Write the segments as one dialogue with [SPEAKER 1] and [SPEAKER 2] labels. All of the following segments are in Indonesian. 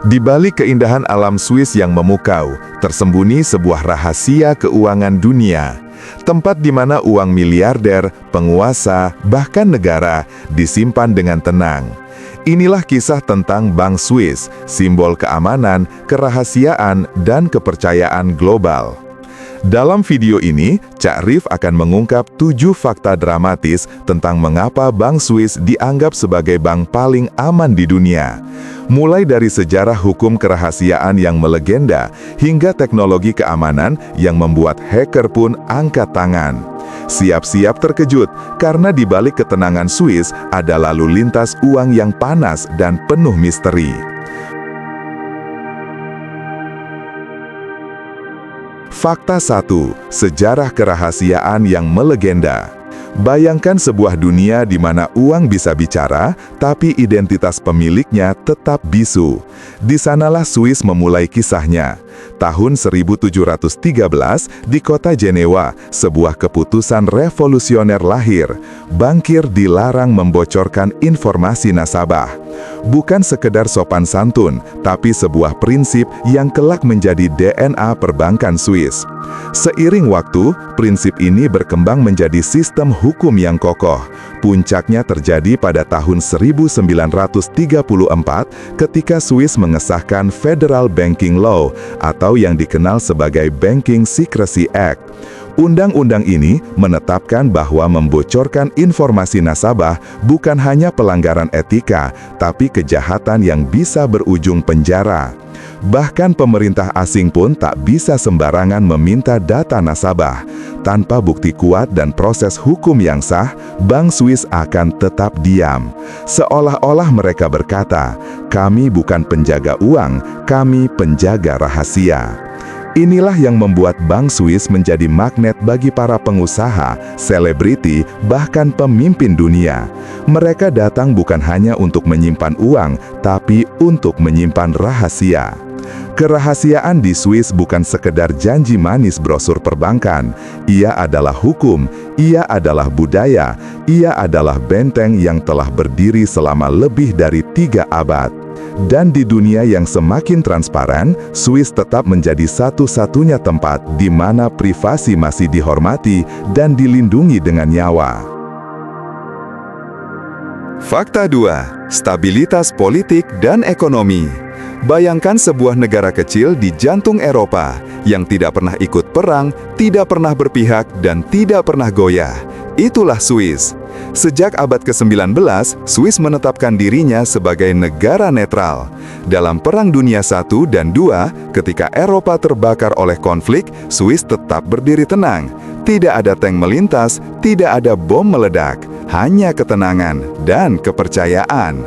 [SPEAKER 1] Di balik keindahan alam Swiss yang memukau, tersembunyi sebuah rahasia keuangan dunia. Tempat di mana uang miliarder, penguasa, bahkan negara disimpan dengan tenang. Inilah kisah tentang Bank Swiss, simbol keamanan, kerahasiaan, dan kepercayaan global. Dalam video ini, Cak Rif akan mengungkap 7 fakta dramatis tentang mengapa Bank Swiss dianggap sebagai bank paling aman di dunia. Mulai dari sejarah hukum kerahasiaan yang melegenda, hingga teknologi keamanan yang membuat hacker pun angkat tangan. Siap-siap terkejut, karena di balik ketenangan Swiss ada lalu lintas uang yang panas dan penuh misteri. Fakta 1. Sejarah kerahasiaan yang melegenda. Bayangkan sebuah dunia di mana uang bisa bicara, tapi identitas pemiliknya tetap bisu. Di sanalah Swiss memulai kisahnya. Tahun 1713, di kota Jenewa, sebuah keputusan revolusioner lahir. Bankir dilarang membocorkan informasi nasabah. Bukan sekedar sopan santun, tapi sebuah prinsip yang kelak menjadi DNA perbankan Swiss. Seiring waktu, prinsip ini berkembang menjadi sistem hukum yang kokoh. Puncaknya terjadi pada tahun 1934 ketika Swiss mengesahkan Federal Banking Law atau yang dikenal sebagai Banking Secrecy Act. Undang-undang ini menetapkan bahwa membocorkan informasi nasabah bukan hanya pelanggaran etika, tapi kejahatan yang bisa berujung penjara. Bahkan pemerintah asing pun tak bisa sembarangan meminta data nasabah. Tanpa bukti kuat dan proses hukum yang sah, Bank Swiss akan tetap diam. Seolah-olah mereka berkata, "Kami bukan penjaga uang, kami penjaga rahasia." Inilah yang membuat Bank Swiss menjadi magnet bagi para pengusaha, selebriti, bahkan pemimpin dunia. Mereka datang bukan hanya untuk menyimpan uang, tapi untuk menyimpan rahasia. Kerahasiaan di Swiss bukan sekedar janji manis brosur perbankan. Ia adalah hukum, ia adalah budaya, ia adalah benteng yang telah berdiri selama lebih dari 3 abad. Dan di dunia yang semakin transparan, Swiss tetap menjadi satu-satunya tempat di mana privasi masih dihormati dan dilindungi dengan nyawa. Fakta 2. Stabilitas politik dan ekonomi. Bayangkan sebuah negara kecil di jantung Eropa yang tidak pernah ikut perang, tidak pernah berpihak, dan tidak pernah goyah. Itulah Swiss. Sejak abad ke-19, Swiss menetapkan dirinya sebagai negara netral. Dalam Perang Dunia I dan II, ketika Eropa terbakar oleh konflik, Swiss tetap berdiri tenang. Tidak ada tank melintas, tidak ada bom meledak, hanya ketenangan dan kepercayaan.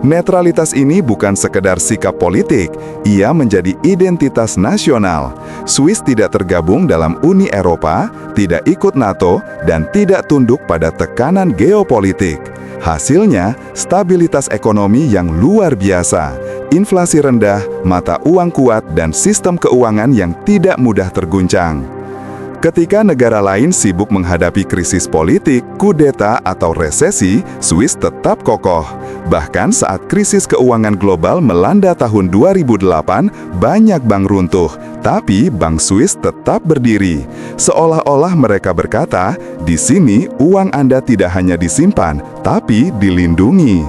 [SPEAKER 1] Netralitas ini bukan sekedar sikap politik, ia menjadi identitas nasional. Swiss tidak tergabung dalam Uni Eropa, tidak ikut NATO, dan tidak tunduk pada tekanan geopolitik. Hasilnya, stabilitas ekonomi yang luar biasa, inflasi rendah, mata uang kuat, dan sistem keuangan yang tidak mudah terguncang. Ketika negara lain sibuk menghadapi krisis politik, kudeta, atau resesi, Swiss tetap kokoh. Bahkan saat krisis keuangan global melanda tahun 2008, banyak bank runtuh, tapi Bank Swiss tetap berdiri. Seolah-olah mereka berkata, "Di sini uang Anda tidak hanya disimpan, tapi dilindungi."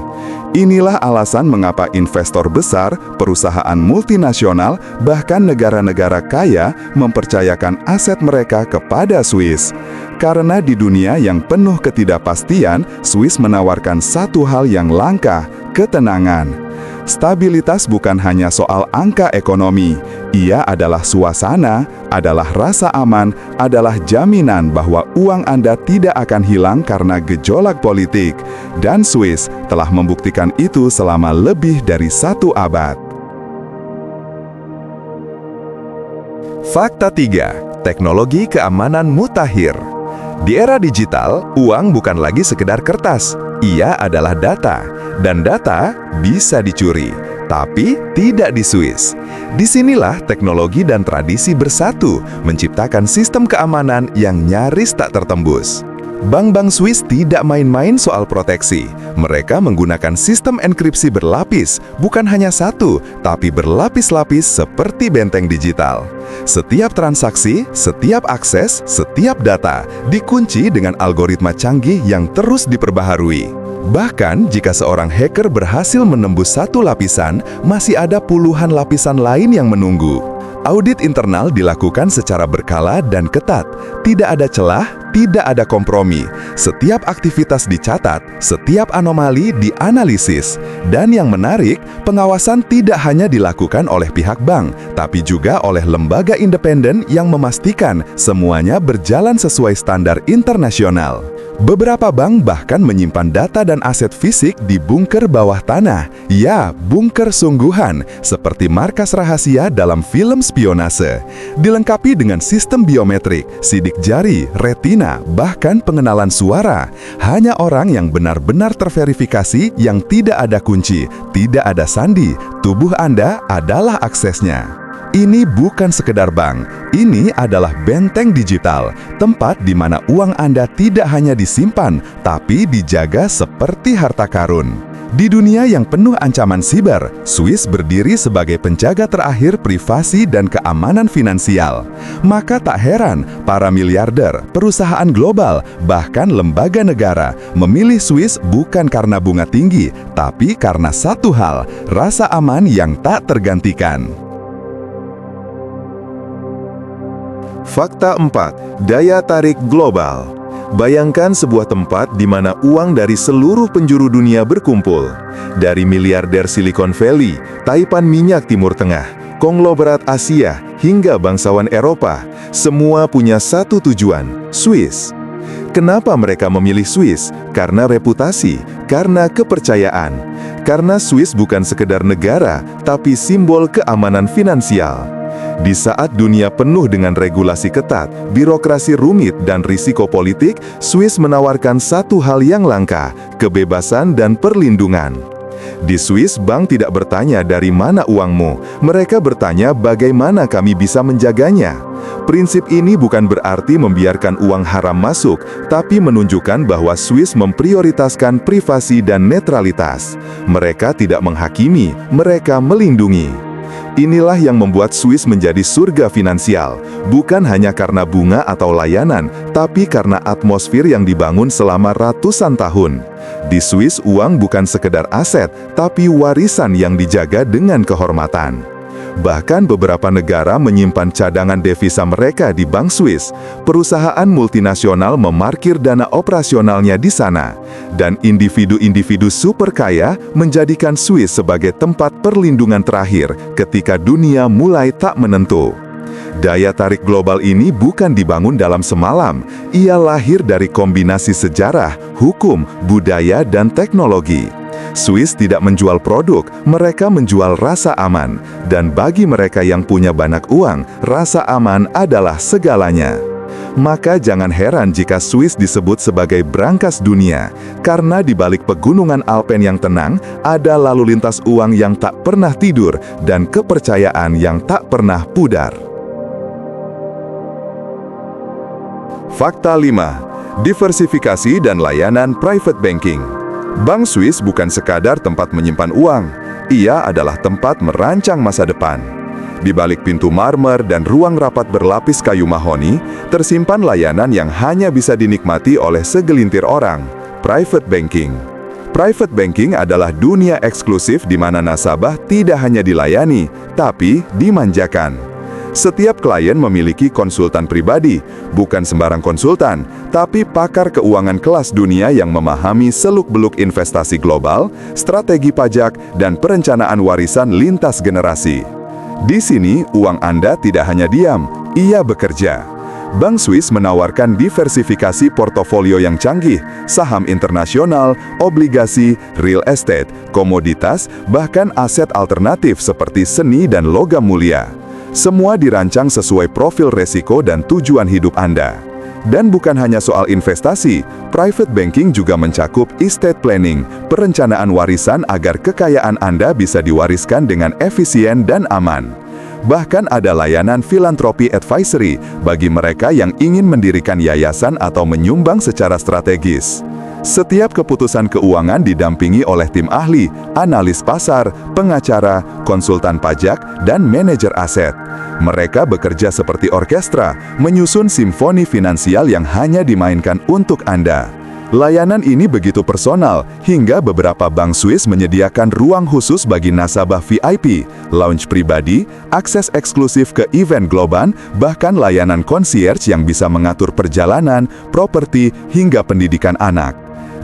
[SPEAKER 1] Inilah alasan mengapa investor besar, perusahaan multinasional, bahkan negara-negara kaya mempercayakan aset mereka kepada Swiss. Karena di dunia yang penuh ketidakpastian, Swiss menawarkan satu hal yang langka, ketenangan. Stabilitas bukan hanya soal angka ekonomi, ia adalah suasana, adalah rasa aman, adalah jaminan bahwa uang Anda tidak akan hilang karena gejolak politik. Dan Swiss telah membuktikan itu selama lebih dari 1 abad. Fakta 3. Teknologi keamanan mutakhir. Di era digital, uang bukan lagi sekedar kertas. Ia adalah data, dan data bisa dicuri, tapi tidak di Swiss. Disinilah teknologi dan tradisi bersatu, menciptakan sistem keamanan yang nyaris tak tertembus. Bank-bank Swiss tidak main-main soal proteksi. Mereka menggunakan sistem enkripsi berlapis, bukan hanya satu, tapi berlapis-lapis seperti benteng digital. Setiap transaksi, setiap akses, setiap data dikunci dengan algoritma canggih yang terus diperbaharui. Bahkan jika seorang hacker berhasil menembus satu lapisan, masih ada puluhan lapisan lain yang menunggu. Audit internal dilakukan secara berkala dan ketat. Tidak ada celah, tidak ada kompromi. Setiap aktivitas dicatat, setiap anomali dianalisis. Dan yang menarik, pengawasan tidak hanya dilakukan oleh pihak bank, tapi juga oleh lembaga independen yang memastikan semuanya berjalan sesuai standar internasional. Beberapa bank bahkan menyimpan data dan aset fisik di bunker bawah tanah. Ya, bunker sungguhan, seperti markas rahasia dalam film spionase. Dilengkapi dengan sistem biometrik, sidik jari, retina, bahkan pengenalan suara. Hanya orang yang benar-benar terverifikasi yang tidak ada kunci, tidak ada sandi. Tubuh Anda adalah aksesnya. Ini bukan sekedar bank, ini adalah benteng digital, tempat di mana uang Anda tidak hanya disimpan, tapi dijaga seperti harta karun. Di dunia yang penuh ancaman siber, Swiss berdiri sebagai penjaga terakhir privasi dan keamanan finansial. Maka tak heran, para miliarder, perusahaan global, bahkan lembaga negara memilih Swiss bukan karena bunga tinggi, tapi karena satu hal, rasa aman yang tak tergantikan. Fakta 4. Daya tarik global. Bayangkan sebuah tempat di mana uang dari seluruh penjuru dunia berkumpul. Dari miliarder Silicon Valley, taipan minyak Timur Tengah, konglomerat Asia, hingga bangsawan Eropa, semua punya satu tujuan, Swiss. Kenapa mereka memilih Swiss? Karena reputasi, karena kepercayaan. Karena Swiss bukan sekedar negara, tapi simbol keamanan finansial. Di saat dunia penuh dengan regulasi ketat, birokrasi rumit, dan risiko politik, Swiss menawarkan satu hal yang langka, kebebasan dan perlindungan. Di Swiss, bank tidak bertanya dari mana uangmu, mereka bertanya bagaimana kami bisa menjaganya. Prinsip ini bukan berarti membiarkan uang haram masuk, tapi menunjukkan bahwa Swiss memprioritaskan privasi dan netralitas. Mereka tidak menghakimi, mereka melindungi. Inilah yang membuat Swiss menjadi surga finansial, bukan hanya karena bunga atau layanan, tapi karena atmosfer yang dibangun selama ratusan tahun. Di Swiss, uang bukan sekedar aset, tapi warisan yang dijaga dengan kehormatan. Bahkan beberapa negara menyimpan cadangan devisa mereka di Bank Swiss. Perusahaan multinasional memarkir dana operasionalnya di sana. Dan individu-individu super kaya menjadikan Swiss sebagai tempat perlindungan terakhir ketika dunia mulai tak menentu. Daya tarik global ini bukan dibangun dalam semalam. Ia lahir dari kombinasi sejarah, hukum, budaya, dan teknologi. Swiss tidak menjual produk, mereka menjual rasa aman. Dan bagi mereka yang punya banyak uang, rasa aman adalah segalanya. Maka jangan heran jika Swiss disebut sebagai brankas dunia, karena di balik pegunungan Alpen yang tenang, ada lalu lintas uang yang tak pernah tidur dan kepercayaan yang tak pernah pudar. Fakta 5. Diversifikasi dan layanan private banking. Bank Swiss bukan sekadar tempat menyimpan uang, ia adalah tempat merancang masa depan. Di balik pintu marmer dan ruang rapat berlapis kayu mahoni, tersimpan layanan yang hanya bisa dinikmati oleh segelintir orang, private banking. Private banking adalah dunia eksklusif di mana nasabah tidak hanya dilayani, tapi dimanjakan. Setiap klien memiliki konsultan pribadi, bukan sembarang konsultan, tapi pakar keuangan kelas dunia yang memahami seluk-beluk investasi global, strategi pajak, dan perencanaan warisan lintas generasi. Di sini, uang Anda tidak hanya diam, ia bekerja. Bank Swiss menawarkan diversifikasi portofolio yang canggih, saham internasional, obligasi, real estate, komoditas, bahkan aset alternatif seperti seni dan logam mulia. Semua dirancang sesuai profil resiko dan tujuan hidup Anda. Dan bukan hanya soal investasi, private banking juga mencakup estate planning, perencanaan warisan agar kekayaan Anda bisa diwariskan dengan efisien dan aman. Bahkan ada layanan philanthropy advisory bagi mereka yang ingin mendirikan yayasan atau menyumbang secara strategis. Setiap keputusan keuangan didampingi oleh tim ahli, analis pasar, pengacara, konsultan pajak, dan manajer aset. Mereka bekerja seperti orkestra, menyusun simfoni finansial yang hanya dimainkan untuk Anda. Layanan ini begitu personal, hingga beberapa bank Swiss menyediakan ruang khusus bagi nasabah VIP, lounge pribadi, akses eksklusif ke event globan, bahkan layanan concierge yang bisa mengatur perjalanan, properti, hingga pendidikan anak.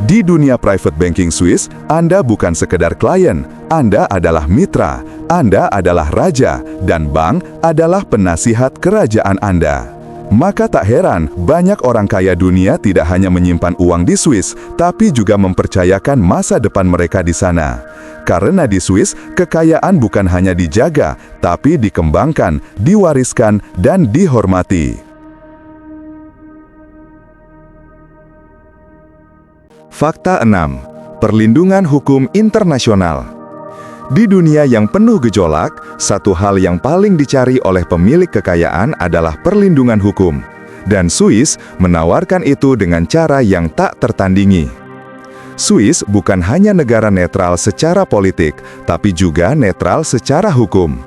[SPEAKER 1] Di dunia private banking Swiss, Anda bukan sekedar klien, Anda adalah mitra, Anda adalah raja, dan bank adalah penasihat kerajaan Anda. Maka tak heran, banyak orang kaya dunia tidak hanya menyimpan uang di Swiss, tapi juga mempercayakan masa depan mereka di sana. Karena di Swiss, kekayaan bukan hanya dijaga, tapi dikembangkan, diwariskan, dan dihormati. Fakta 6. Perlindungan hukum internasional. Di dunia yang penuh gejolak, satu hal yang paling dicari oleh pemilik kekayaan adalah perlindungan hukum. Dan Swiss menawarkan itu dengan cara yang tak tertandingi. Swiss bukan hanya negara netral secara politik, tapi juga netral secara hukum.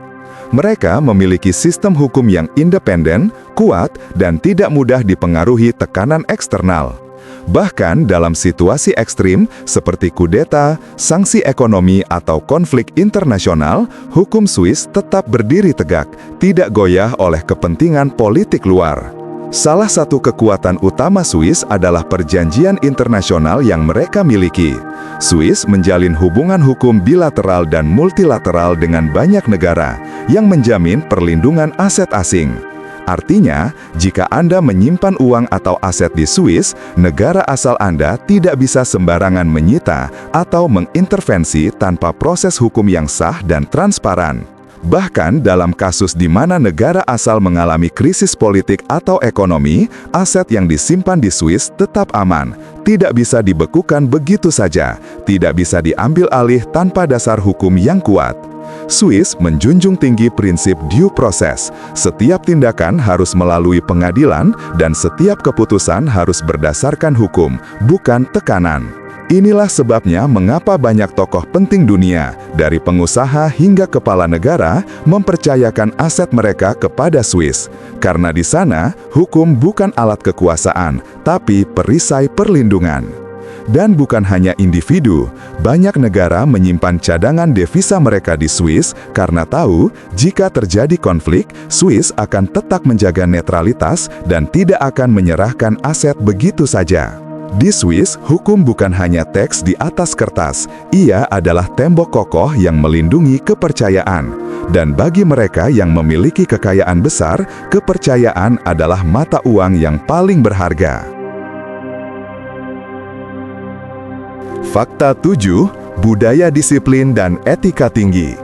[SPEAKER 1] Mereka memiliki sistem hukum yang independen, kuat, dan tidak mudah dipengaruhi tekanan eksternal. Bahkan dalam situasi ekstrim seperti kudeta, sanksi ekonomi, atau konflik internasional, hukum Swiss tetap berdiri tegak, tidak goyah oleh kepentingan politik luar. Salah satu kekuatan utama Swiss adalah perjanjian internasional yang mereka miliki. Swiss menjalin hubungan hukum bilateral dan multilateral dengan banyak negara yang menjamin perlindungan aset asing. Artinya, jika Anda menyimpan uang atau aset di Swiss, negara asal Anda tidak bisa sembarangan menyita atau mengintervensi tanpa proses hukum yang sah dan transparan. Bahkan dalam kasus di mana negara asal mengalami krisis politik atau ekonomi, aset yang disimpan di Swiss tetap aman, tidak bisa dibekukan begitu saja, tidak bisa diambil alih tanpa dasar hukum yang kuat. Swiss menjunjung tinggi prinsip due process. Setiap tindakan harus melalui pengadilan dan setiap keputusan harus berdasarkan hukum, bukan tekanan. Inilah sebabnya mengapa banyak tokoh penting dunia, dari pengusaha hingga kepala negara, mempercayakan aset mereka kepada Swiss. Karena di sana, hukum bukan alat kekuasaan, tapi perisai perlindungan. Dan bukan hanya individu, banyak negara menyimpan cadangan devisa mereka di Swiss karena tahu jika terjadi konflik, Swiss akan tetap menjaga netralitas dan tidak akan menyerahkan aset begitu saja. Di Swiss, hukum bukan hanya teks di atas kertas, ia adalah tembok kokoh yang melindungi kepercayaan. Dan bagi mereka yang memiliki kekayaan besar, kepercayaan adalah mata uang yang paling berharga. Fakta 7. Budaya disiplin dan etika tinggi.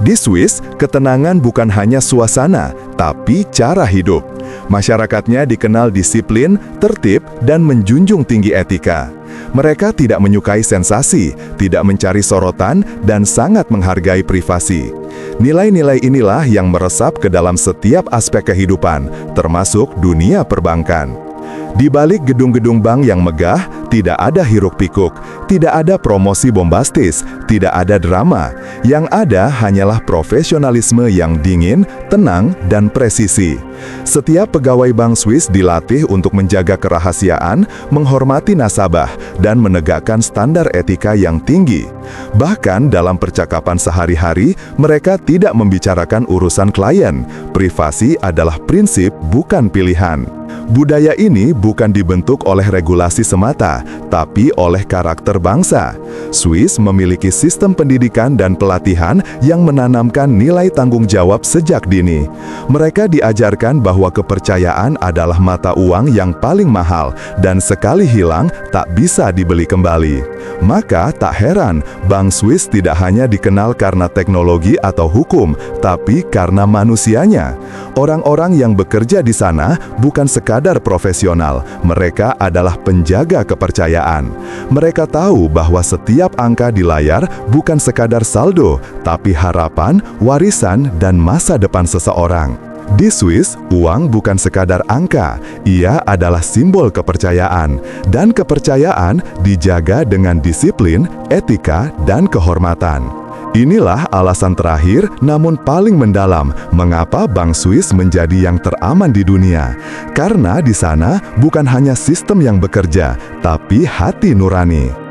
[SPEAKER 1] Di Swiss, ketenangan bukan hanya suasana, tapi cara hidup. Masyarakatnya dikenal disiplin, tertib, dan menjunjung tinggi etika. Mereka tidak menyukai sensasi, tidak mencari sorotan, dan sangat menghargai privasi. Nilai-nilai inilah yang meresap ke dalam setiap aspek kehidupan, termasuk dunia perbankan. Di balik gedung-gedung bank yang megah, tidak ada hiruk-pikuk, tidak ada promosi bombastis, tidak ada drama. Yang ada hanyalah profesionalisme yang dingin, tenang, dan presisi. Setiap pegawai bank Swiss dilatih untuk menjaga kerahasiaan, menghormati nasabah, dan menegakkan standar etika yang tinggi. Bahkan dalam percakapan sehari-hari, mereka tidak membicarakan urusan klien. Privasi adalah prinsip, bukan pilihan. Budaya ini bukan dibentuk oleh regulasi semata, tapi oleh karakter bangsa. Swiss memiliki sistem pendidikan dan pelatihan yang menanamkan nilai tanggung jawab sejak dini. Mereka diajarkan bahwa kepercayaan adalah mata uang yang paling mahal dan sekali hilang tak bisa dibeli kembali. Maka tak heran, Bank Swiss tidak hanya dikenal karena teknologi atau hukum, tapi karena manusianya. Orang-orang yang bekerja di sana bukan sekadar sadar profesional, mereka adalah penjaga kepercayaan. Mereka tahu bahwa setiap angka di layar bukan sekadar saldo, tapi harapan, warisan, dan masa depan seseorang. Di Swiss, uang bukan sekadar angka, ia adalah simbol kepercayaan, dan kepercayaan dijaga dengan disiplin, etika, dan kehormatan. Inilah alasan terakhir namun paling mendalam mengapa Bank Swiss menjadi yang teraman di dunia. Karena di sana bukan hanya sistem yang bekerja, tapi hati nurani.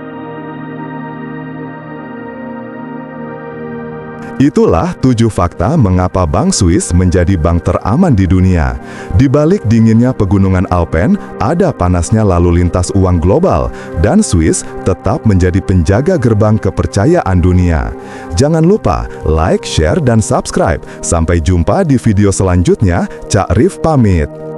[SPEAKER 1] Itulah 7 fakta mengapa Bank Swiss menjadi bank teraman di dunia. Di balik dinginnya pegunungan Alpen, ada panasnya lalu lintas uang global, dan Swiss tetap menjadi penjaga gerbang kepercayaan dunia. Jangan lupa like, share, dan subscribe. Sampai jumpa di video selanjutnya. Cak Rif pamit.